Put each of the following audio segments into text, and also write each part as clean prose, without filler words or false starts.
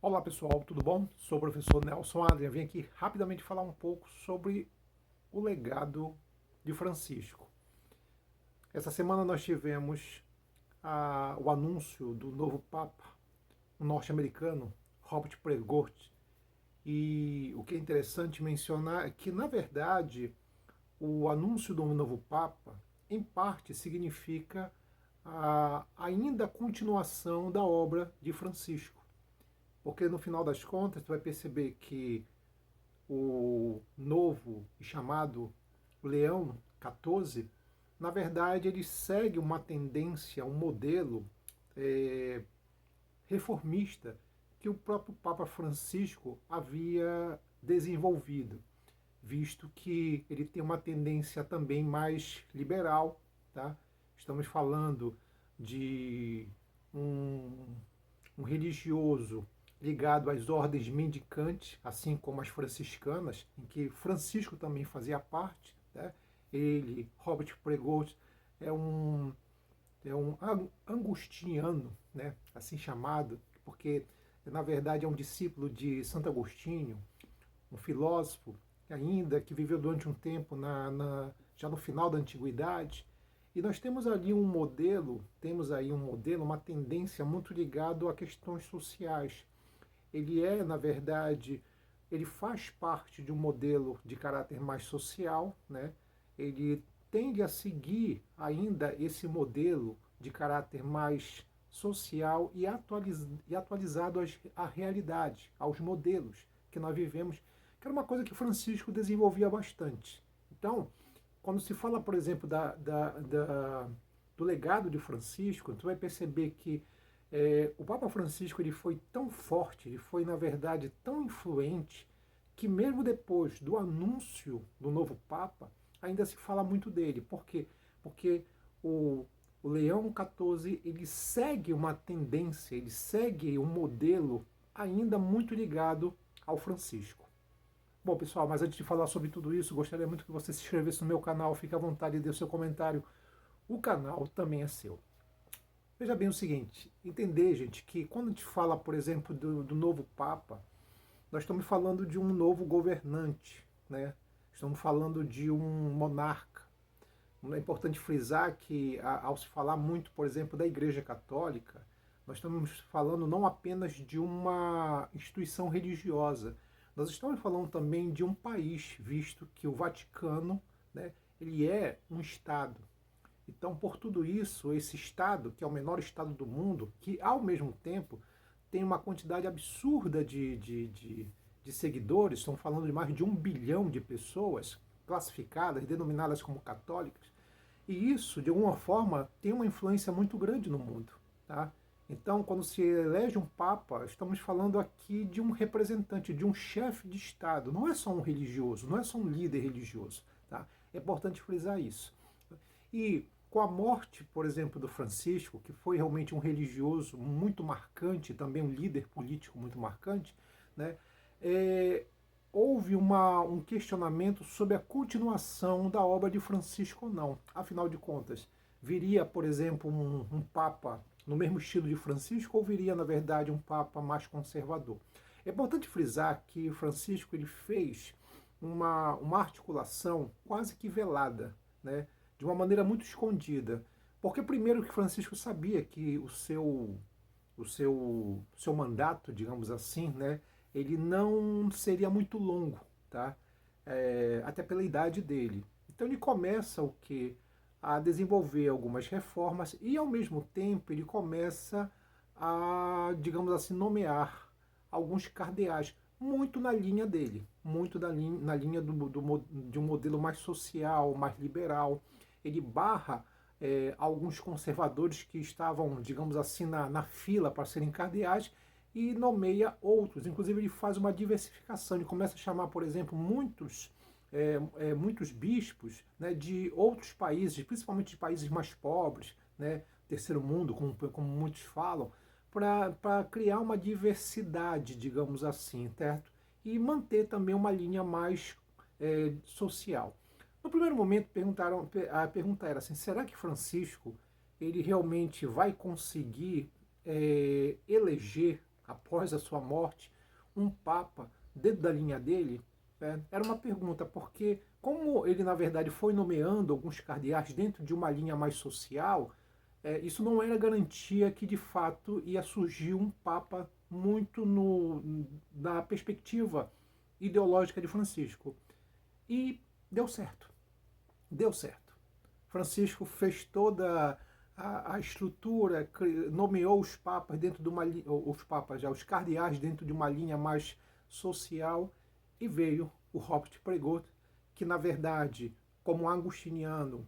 Olá pessoal, tudo bom? Sou o professor Nelson Adrian. Vim aqui rapidamente falar um pouco sobre o legado de Francisco. Essa semana nós tivemos o anúncio do novo Papa, o norte-americano, Robert Pregost. E o que é interessante mencionar é que, na verdade, o anúncio do novo Papa, em parte, significa ainda a continuação da obra de Francisco. Porque no final das contas, você vai perceber que o novo e chamado Leão XIV, na verdade, ele segue uma tendência, um modelo reformista que o próprio Papa Francisco havia desenvolvido, visto que ele tem uma tendência também mais liberal, tá? Estamos falando de um, um religioso ligado às ordens mendicantes, assim como as franciscanas, em que Francisco também fazia parte, né? Ele, Robert Pregost, é um, é um angustiniano, né? Assim chamado, porque na verdade é um discípulo de Santo Agostinho, um filósofo ainda que viveu durante um tempo já no final da antiguidade. E nós temos aí um modelo, uma tendência muito ligado a questões sociais. Ele é, na verdade, ele faz parte de um modelo de caráter mais social, né? Ele tende a seguir ainda esse modelo de caráter mais social e atualizado à realidade, aos modelos que nós vivemos, que era uma coisa que Francisco desenvolvia bastante. Então, quando se fala, por exemplo, do legado de Francisco, tu vai perceber que o Papa Francisco ele foi tão forte, ele foi, na verdade, tão influente, que mesmo depois do anúncio do novo Papa, ainda se fala muito dele. Por quê? Porque o Leão XIV ele segue uma tendência, ele segue um modelo ainda muito ligado ao Francisco. Bom, pessoal, mas antes de falar sobre tudo isso, gostaria muito que você se inscrevesse no meu canal, fique à vontade e dê o seu comentário. O canal também é seu. Veja bem o seguinte, entender, gente, que quando a gente fala, por exemplo, do novo Papa, nós estamos falando de um novo governante, né? Estamos falando de um monarca. É importante frisar que, ao se falar muito, por exemplo, da Igreja Católica, nós estamos falando não apenas de uma instituição religiosa, nós estamos falando também de um país, visto que o Vaticano, né, ele é um Estado. Então, por tudo isso, esse Estado, que é o menor Estado do mundo, que ao mesmo tempo tem uma quantidade absurda de seguidores, estão falando de mais de 1 bilhão de pessoas classificadas, denominadas como católicas, e isso, de alguma forma, tem uma influência muito grande no mundo. Tá? Então, quando se elege um Papa, estamos falando aqui de um representante, de um chefe de Estado. Não é só um religioso, não é só um líder religioso. Tá? É importante frisar isso. E com a morte, por exemplo, do Francisco, que foi realmente um religioso muito marcante, também um líder político muito marcante, né, houve um questionamento sobre a continuação da obra de Francisco ou não. Afinal de contas, viria, por exemplo, um Papa no mesmo estilo de Francisco ou viria, na verdade, um Papa mais conservador? É importante frisar que Francisco ele fez uma articulação quase que velada, né, de uma maneira muito escondida. Porque primeiro que Francisco sabia que o seu mandato, digamos assim, né, ele não seria muito longo, tá? Até pela idade dele. Então ele começa o que? A desenvolver algumas reformas e ao mesmo tempo ele começa a, digamos assim, nomear alguns cardeais, muito na linha dele, muito na linha de um modelo mais social, mais liberal. Ele barra alguns conservadores que estavam, digamos assim, na fila para serem cardeais e nomeia outros. Inclusive ele faz uma diversificação, ele começa a chamar, por exemplo, muitos bispos, né, de outros países, principalmente de países mais pobres, né, terceiro mundo, como muitos falam, para criar uma diversidade, digamos assim, certo? E manter também uma linha mais social. No primeiro momento, a pergunta era assim, será que Francisco ele realmente vai conseguir eleger após a sua morte, um papa dentro da linha dele? Era uma pergunta, porque como ele na verdade foi nomeando alguns cardeais dentro de uma linha mais social, isso não era garantia que de fato ia surgir um papa muito na perspectiva ideológica de Francisco. E deu certo, deu certo. Francisco fez toda a estrutura, nomeou os papas dentro de uma os cardeais dentro de uma linha mais social, e veio o Robert Pregot, que na verdade, como agustiniano,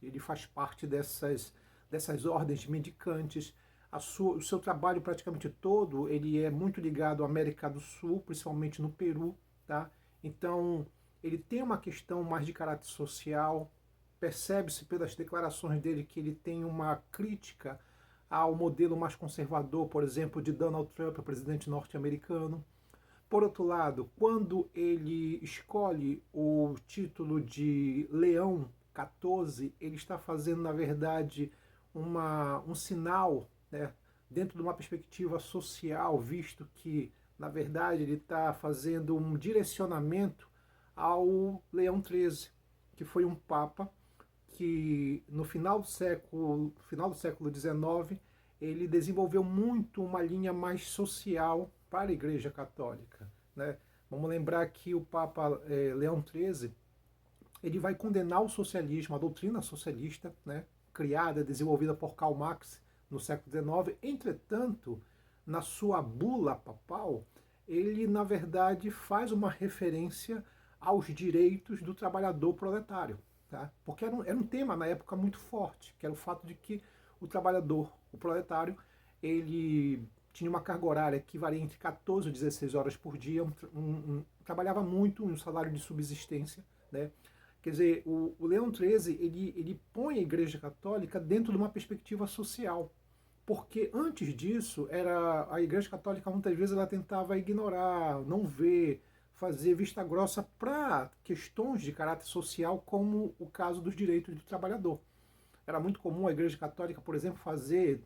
ele faz parte dessas ordens mendicantes. O seu trabalho praticamente todo ele é muito ligado à América do Sul, principalmente no Peru, tá? Então ele tem uma questão mais de caráter social. Percebe-se pelas declarações dele que ele tem uma crítica ao modelo mais conservador, por exemplo, de Donald Trump, o presidente norte-americano. Por outro lado, quando ele escolhe o título de Leão XIV, ele está fazendo, na verdade, um sinal, né, dentro de uma perspectiva social, visto que, na verdade, ele está fazendo um direcionamento ao Leão XIII, que foi um papa que no final do século XIX, ele desenvolveu muito uma linha mais social para a Igreja Católica, né? Vamos lembrar que o Papa Leão XIII, ele vai condenar o socialismo, a doutrina socialista, né, criada, desenvolvida por Karl Marx no século XIX. Entretanto, na sua bula papal, ele, na verdade, faz uma referência aos direitos do trabalhador proletário. Tá? Porque era um tema na época muito forte, que era o fato de que o trabalhador, o proletário, ele tinha uma carga horária que varia entre 14 e 16 horas por dia, trabalhava muito, um salário de subsistência, né? Quer dizer, o Leão XIII, ele põe a Igreja Católica dentro de uma perspectiva social, porque antes disso, a Igreja Católica muitas vezes ela tentava ignorar, não ver, fazer vista grossa para questões de caráter social, como o caso dos direitos do trabalhador. Era muito comum a Igreja Católica, por exemplo, fazer,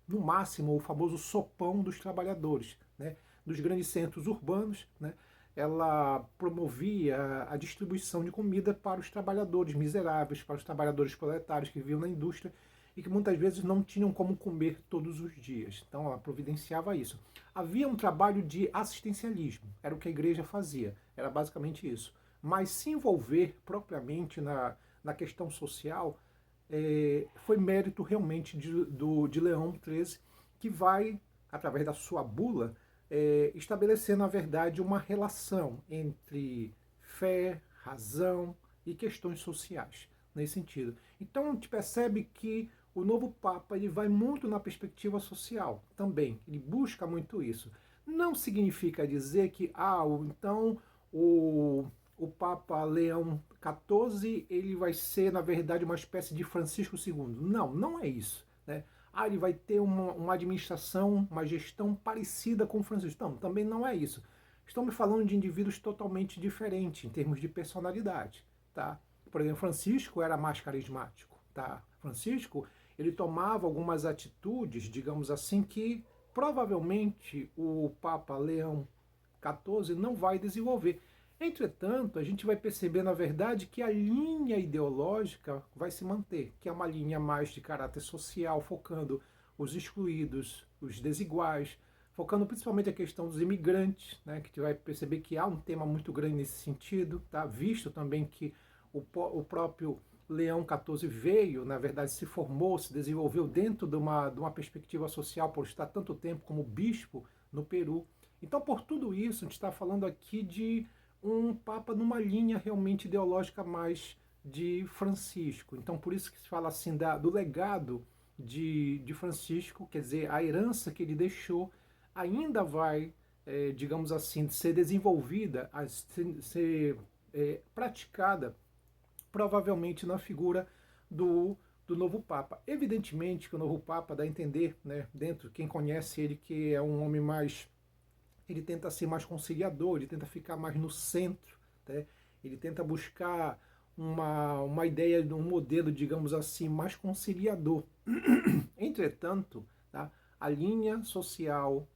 no máximo, o famoso sopão dos trabalhadores, né? Dos grandes centros urbanos, né? Ela promovia a distribuição de comida para os trabalhadores miseráveis, para os trabalhadores proletários que viviam na indústria e que muitas vezes não tinham como comer todos os dias. Então ela providenciava isso. Havia um trabalho de assistencialismo, era o que a igreja fazia, era basicamente isso. Mas se envolver propriamente na questão social foi mérito realmente de Leão XIII, que vai, através da sua bula, estabelecer, na verdade, uma relação entre fé, razão e questões sociais, nesse sentido. Então, a gente percebe que o novo Papa ele vai muito na perspectiva social também, ele busca muito isso. Não significa dizer que, então, o Papa Leão XIV ele vai ser, na verdade, uma espécie de Francisco II. Não, não é isso, né? Ele vai ter uma administração, uma gestão parecida com o Francisco. Não, também não é isso. Estamos falando de indivíduos totalmente diferentes em termos de personalidade, tá? Por exemplo, Francisco era mais carismático, tá? Francisco, ele tomava algumas atitudes, digamos assim, que provavelmente o Papa Leão XIV não vai desenvolver. Entretanto, a gente vai perceber, na verdade, que a linha ideológica vai se manter, que é uma linha mais de caráter social, focando os excluídos, os desiguais, focando principalmente a questão dos imigrantes, né, que a gente vai perceber que há um tema muito grande nesse sentido, tá? Visto também que o próprio Leão XIV veio, na verdade, se formou, se desenvolveu dentro de uma perspectiva social por estar tanto tempo como bispo no Peru. Então, por tudo isso, a gente está falando aqui de um Papa numa linha realmente ideológica mais de Francisco. Então, por isso que se fala assim do legado de Francisco, quer dizer, a herança que ele deixou ainda vai, digamos assim, ser desenvolvida, ser praticada, provavelmente na figura do novo Papa. Evidentemente que o novo Papa dá a entender, né, dentro, quem conhece ele, que é um homem mais, ele tenta ser mais conciliador, ele tenta ficar mais no centro, né? Ele tenta buscar uma ideia de um modelo, digamos assim, mais conciliador. Entretanto, tá, a linha social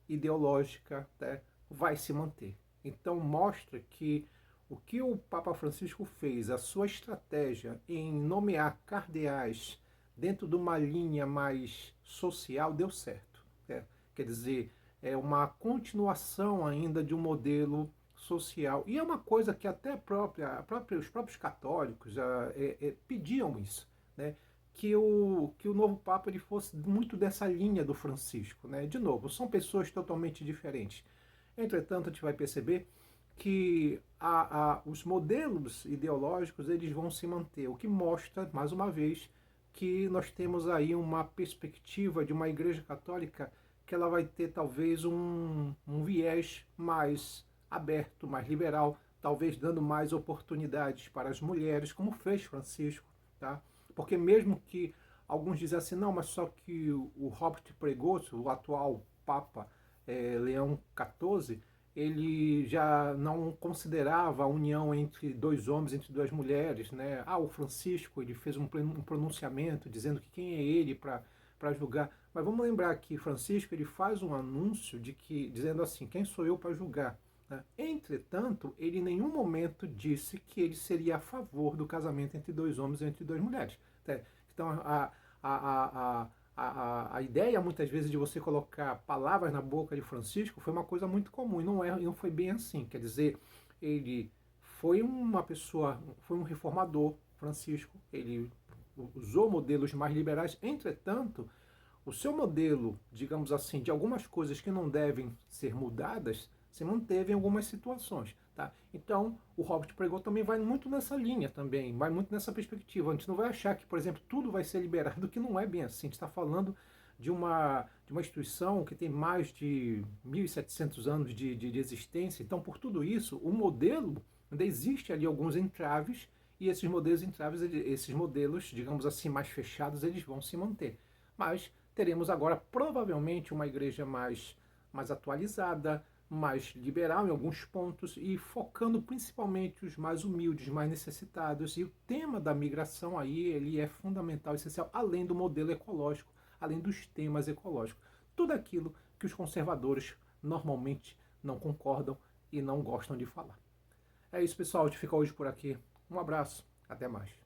ideológica, né, vai se manter. Então mostra que o que o Papa Francisco fez, a sua estratégia em nomear cardeais dentro de uma linha mais social, deu certo. Né? Quer dizer, é uma continuação ainda de um modelo social. E é uma coisa que até os próprios católicos pediam isso, né? Que o novo Papa ele fosse muito dessa linha do Francisco. Né? De novo, são pessoas totalmente diferentes. Entretanto, a gente vai perceber que os modelos ideológicos eles vão se manter, o que mostra, mais uma vez, que nós temos aí uma perspectiva de uma Igreja Católica que ela vai ter talvez um viés mais aberto, mais liberal, talvez dando mais oportunidades para as mulheres, como fez Francisco, tá? Porque mesmo que alguns dizem assim, não, mas só que o Robert Pregoso, o atual Papa Leão XIV, ele já não considerava a união entre dois homens, entre duas mulheres, né? O Francisco, ele fez um pronunciamento dizendo que quem é ele para julgar. Mas vamos lembrar que Francisco, ele faz um anúncio dizendo assim, quem sou eu para julgar? Né? Entretanto, ele em nenhum momento disse que ele seria a favor do casamento entre dois homens e entre duas mulheres. Então, a ideia, muitas vezes, de você colocar palavras na boca de Francisco foi uma coisa muito comum, e não foi bem assim. Quer dizer, ele foi uma pessoa, foi um reformador, Francisco, ele usou modelos mais liberais, entretanto, o seu modelo, digamos assim, de algumas coisas que não devem ser mudadas, se manteve em algumas situações. Tá? Então, o Robert Pregoso também vai muito nessa linha também, vai muito nessa perspectiva. A gente não vai achar que, por exemplo, tudo vai ser liberado, que não é bem assim. A gente está falando de uma instituição que tem mais de 1.700 anos de existência. Então, por tudo isso, o modelo, ainda existe ali alguns entraves, e esses modelos, digamos assim, mais fechados, eles vão se manter. Mas teremos agora provavelmente uma igreja mais atualizada, mais liberal em alguns pontos e focando principalmente os mais humildes, mais necessitados. E o tema da migração aí ele é fundamental, essencial, além do modelo ecológico, além dos temas ecológicos. Tudo aquilo que os conservadores normalmente não concordam e não gostam de falar. É isso, pessoal. A gente fica hoje por aqui. Um abraço. Até mais.